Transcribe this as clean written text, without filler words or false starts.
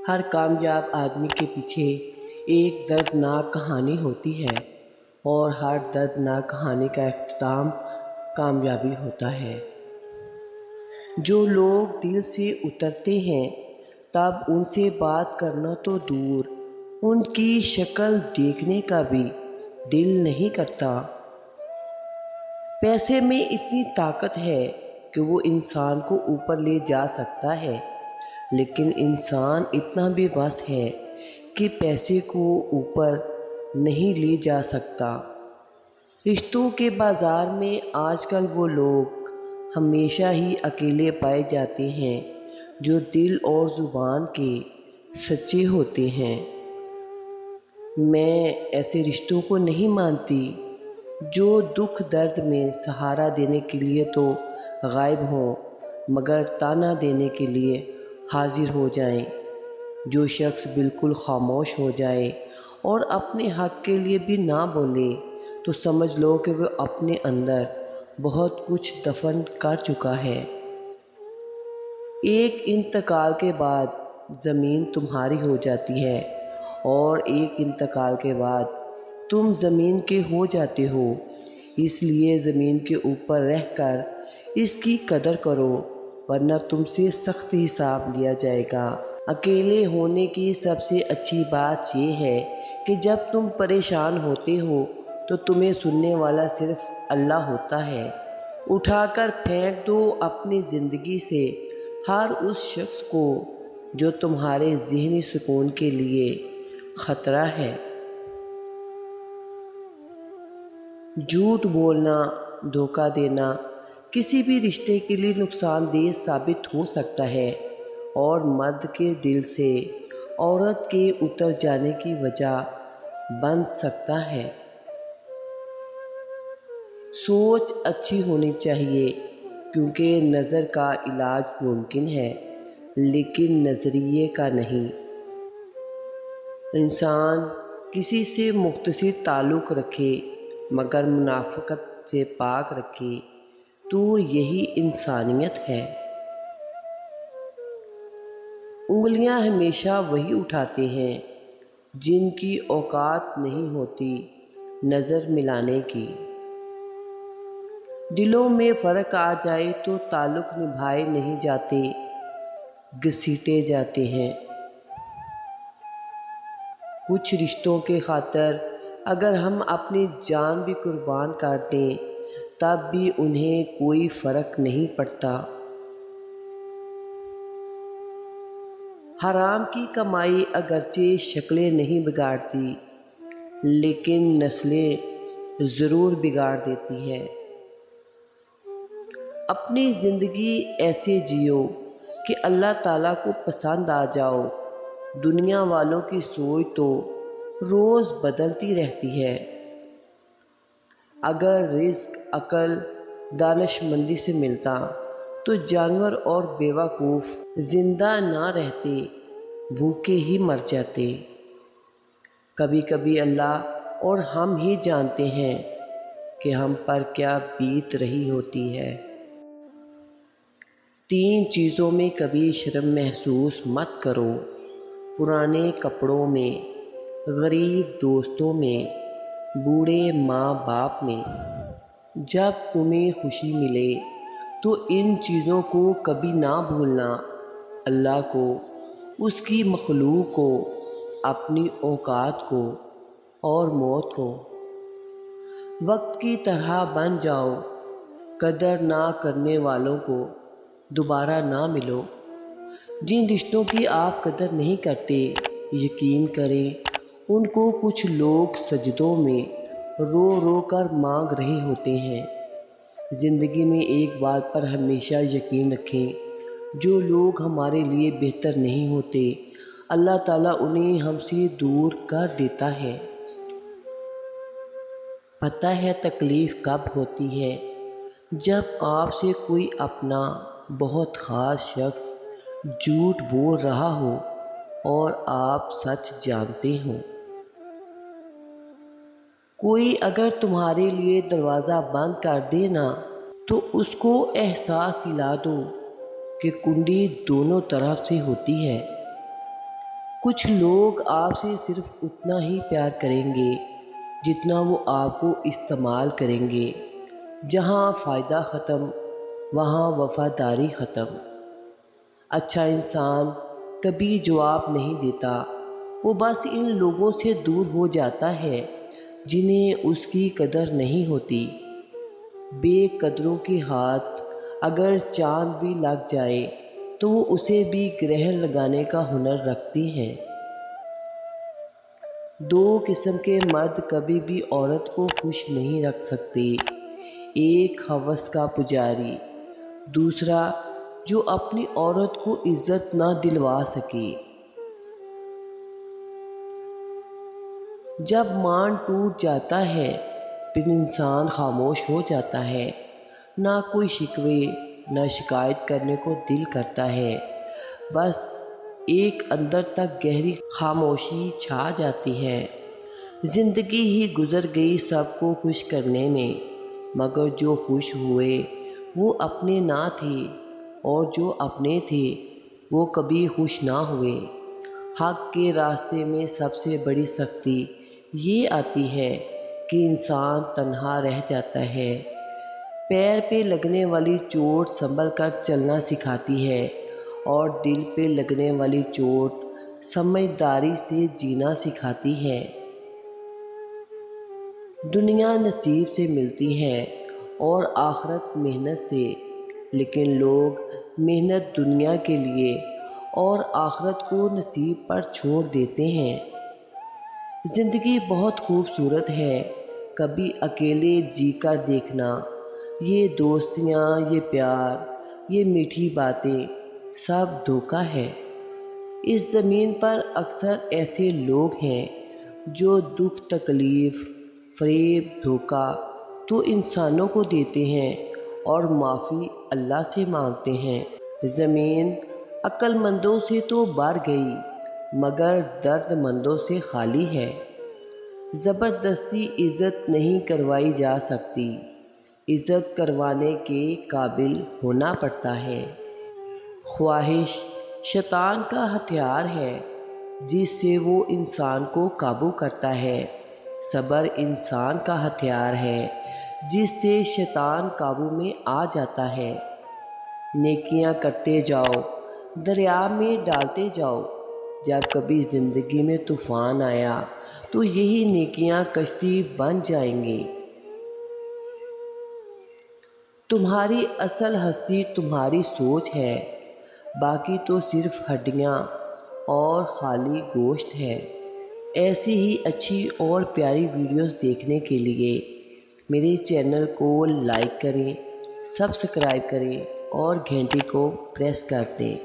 ہر کامیاب آدمی کے پیچھے ایک دردناک کہانی ہوتی ہے، اور ہر دردناک کہانی کا اختتام کامیابی ہوتا ہے۔ جو لوگ دل سے اترتے ہیں تب ان سے بات کرنا تو دور، ان کی شکل دیکھنے کا بھی دل نہیں کرتا۔ پیسے میں اتنی طاقت ہے کہ وہ انسان کو اوپر لے جا سکتا ہے، لیکن انسان اتنا بے بس ہے کہ پیسے کو اوپر نہیں لے جا سکتا۔ رشتوں کے بازار میں آج کل وہ لوگ ہمیشہ ہی اکیلے پائے جاتے ہیں جو دل اور زبان کے سچے ہوتے ہیں۔ میں ایسے رشتوں کو نہیں مانتی جو دکھ درد میں سہارا دینے کے لیے تو غائب ہوں مگر تانا دینے کے لیے حاضر ہو جائیں۔ جو شخص بالکل خاموش ہو جائے اور اپنے حق کے لیے بھی نہ بولے تو سمجھ لو کہ وہ اپنے اندر بہت کچھ دفن کر چکا ہے۔ ایک انتقال کے بعد زمین تمہاری ہو جاتی ہے، اور ایک انتقال کے بعد تم زمین کے ہو جاتے ہو۔ اس لیے زمین کے اوپر رہ کر اس کی قدر کرو، ورنہ تم سے سخت حساب لیا جائے گا۔ اکیلے ہونے کی سب سے اچھی بات یہ ہے کہ جب تم پریشان ہوتے ہو تو تمہیں سننے والا صرف اللہ ہوتا ہے۔ اٹھا کر پھینک دو اپنی زندگی سے ہر اس شخص کو جو تمہارے ذہنی سکون کے لیے خطرہ ہے۔ جھوٹ بولنا، دھوکہ دینا کسی بھی رشتے کے لیے نقصان دہ ثابت ہو سکتا ہے، اور مرد کے دل سے عورت کے اتر جانے کی وجہ بن سکتا ہے۔ سوچ اچھی ہونی چاہیے، کیونکہ نظر کا علاج ممکن ہے لیکن نظریے کا نہیں۔ انسان کسی سے مختصر تعلق رکھے مگر منافقت سے پاک رکھے تو یہی انسانیت ہے۔ انگلیاں ہمیشہ وہی اٹھاتے ہیں جن کی اوقات نہیں ہوتی نظر ملانے کی۔ دلوں میں فرق آ جائے تو تعلق نبھائے نہیں جاتے، گھسیٹے جاتے ہیں۔ کچھ رشتوں کے خاطر اگر ہم اپنی جان بھی قربان کر دیں تب بھی انہیں کوئی فرق نہیں پڑتا۔ حرام کی کمائی اگرچہ شکلیں نہیں بگاڑتی لیکن نسلیں ضرور بگاڑ دیتی ہے۔ اپنی زندگی ایسے جیو کہ اللہ تعالیٰ کو پسند آ جاؤ۔ دنیا والوں کی سوچ تو روز بدلتی رہتی ہے۔ اگر رزق عقل دانش مندی سے ملتا تو جانور اور بیوقوف زندہ نہ رہتے، بھوکے ہی مر جاتے۔ کبھی کبھی اللہ اور ہم ہی جانتے ہیں کہ ہم پر کیا بیت رہی ہوتی ہے۔ 3 چیزوں میں کبھی شرم محسوس مت کرو: پرانے کپڑوں میں، غریب دوستوں میں، بوڑھے ماں باپ میں۔ جب تمہیں خوشی ملے تو ان چیزوں کو کبھی نہ بھولنا، اللہ کو، اس کی مخلوق کو، اپنی اوقات کو اور موت کو۔ وقت کی طرح بن جاؤ، قدر نہ کرنے والوں کو دوبارہ نہ ملو۔ جن رشتوں کی آپ قدر نہیں کرتے، یقین کریں ان کو کچھ لوگ سجدوں میں رو رو کر مانگ رہے ہوتے ہیں۔ زندگی میں ایک بات پر ہمیشہ یقین رکھیں، جو لوگ ہمارے لیے بہتر نہیں ہوتے اللہ تعالیٰ انہیں ہم سے دور کر دیتا ہے۔ پتہ ہے تکلیف کب ہوتی ہے؟ جب آپ سے کوئی اپنا بہت خاص شخص جھوٹ بول رہا ہو اور آپ سچ جانتے ہوں۔ کوئی اگر تمہارے لیے دروازہ بند کر دے نا تو اس کو احساس دلا دو کہ کنڈی دونوں طرف سے ہوتی ہے۔ کچھ لوگ آپ سے صرف اتنا ہی پیار کریں گے جتنا وہ آپ کو استعمال کریں گے۔ جہاں فائدہ ختم وہاں وفاداری ختم۔ اچھا انسان کبھی جواب نہیں دیتا، وہ بس ان لوگوں سے دور ہو جاتا ہے جنہیں اس کی قدر نہیں ہوتی۔ بے قدروں کے ہاتھ اگر چاند بھی لگ جائے تو وہ اسے بھی گرہن لگانے کا ہنر رکھتی ہیں۔ دو قسم کے مرد کبھی بھی عورت کو خوش نہیں رکھ سکتے، ایک ہوس کا پجاری، دوسرا جو اپنی عورت کو عزت نہ دلوا سکے۔ جب مان ٹوٹ جاتا ہے پھر انسان خاموش ہو جاتا ہے، نہ کوئی شکوے نہ شکایت کرنے کو دل کرتا ہے، بس ایک اندر تک گہری خاموشی چھا جاتی ہے۔ زندگی ہی گزر گئی سب کو خوش کرنے میں، مگر جو خوش ہوئے وہ اپنے نہ تھے، اور جو اپنے تھے وہ کبھی خوش نہ ہوئے۔ حق کے راستے میں سب سے بڑی سختی یہ آتی ہے کہ انسان تنہا رہ جاتا ہے۔ پیر پہ لگنے والی چوٹ سنبھل کر چلنا سکھاتی ہے، اور دل پہ لگنے والی چوٹ سمجھداری سے جینا سکھاتی ہے۔ دنیا نصیب سے ملتی ہے اور آخرت محنت سے، لیکن لوگ محنت دنیا کے لیے اور آخرت کو نصیب پر چھوڑ دیتے ہیں۔ زندگی بہت خوبصورت ہے، کبھی اکیلے جی کر دیکھنا، یہ دوستیاں، یہ پیار، یہ میٹھی باتیں سب دھوکہ ہے۔ اس زمین پر اکثر ایسے لوگ ہیں جو دکھ، تکلیف، فریب، دھوکہ تو انسانوں کو دیتے ہیں اور معافی اللہ سے مانگتے ہیں۔ زمین عقل مندوں سے تو بھر گئی مگر درد مندوں سے خالی ہے۔ زبردستی عزت نہیں کروائی جا سکتی، عزت کروانے کے قابل ہونا پڑتا ہے۔ خواہش شیطان کا ہتھیار ہے جس سے وہ انسان کو قابو کرتا ہے، صبر انسان کا ہتھیار ہے جس سے شیطان قابو میں آ جاتا ہے۔ نیکیاں کرتے جاؤ، دریا میں ڈالتے جاؤ، جب کبھی زندگی میں طوفان آیا تو یہی نیکیاں کشتی بن جائیں گی۔ تمہاری اصل ہستی تمہاری سوچ ہے، باقی تو صرف ہڈیاں اور خالی گوشت ہے۔ ایسی ہی اچھی اور پیاری ویڈیوز دیکھنے کے لیے میرے چینل کو لائک کریں، سبسکرائب کریں اور گھنٹی کو پریس کر دیں۔